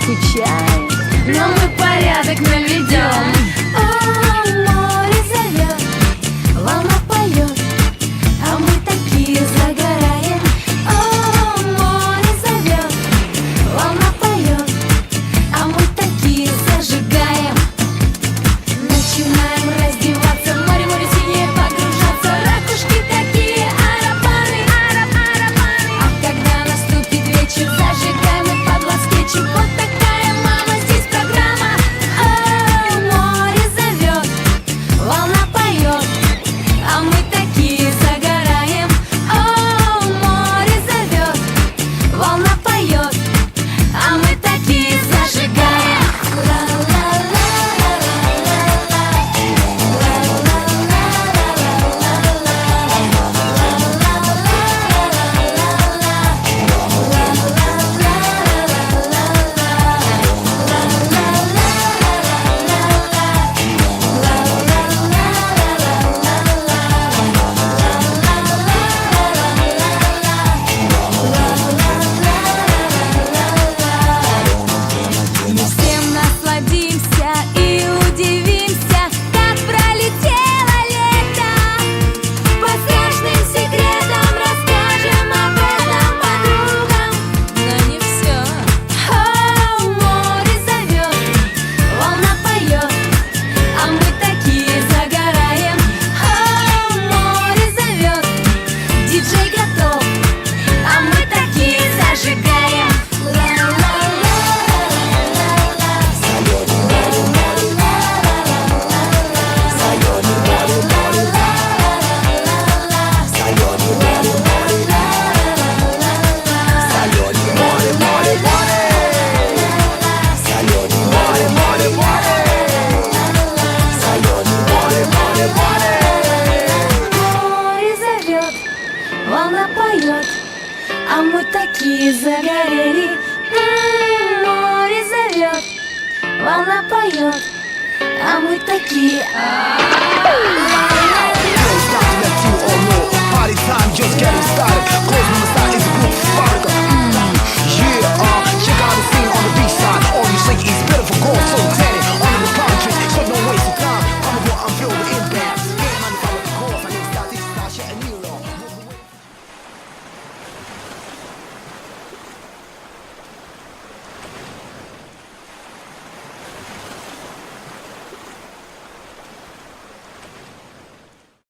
скучаем, но мы порядок наведем. О, море зовет, волна поет, а мы такие загораем. О, море зовет, волна поет, а мы такие зажигаем. Начинаем раздеваться, в море, море синее погружаться. Ракушки такие, арабаны, а когда наступит вечер, зажигаем и под вас скетчем. Вот такая, мама, здесь программа. О, море зовет, волна поет, а мы такие загораем. О, море зовет, волна поет, а мы такие зажигаем. Мы всем насладимся и удивимся, как пролетело лето. По страшным секретам расскажем об этом подругам. Но не все. О, море зовет, волна поет, а мы такие загораем. О, море зовет, диджей готов, а мы такие зажигаем. Море зовет, волна поет, а мы такие загорели. Море зовет, волна поет, а мы такие.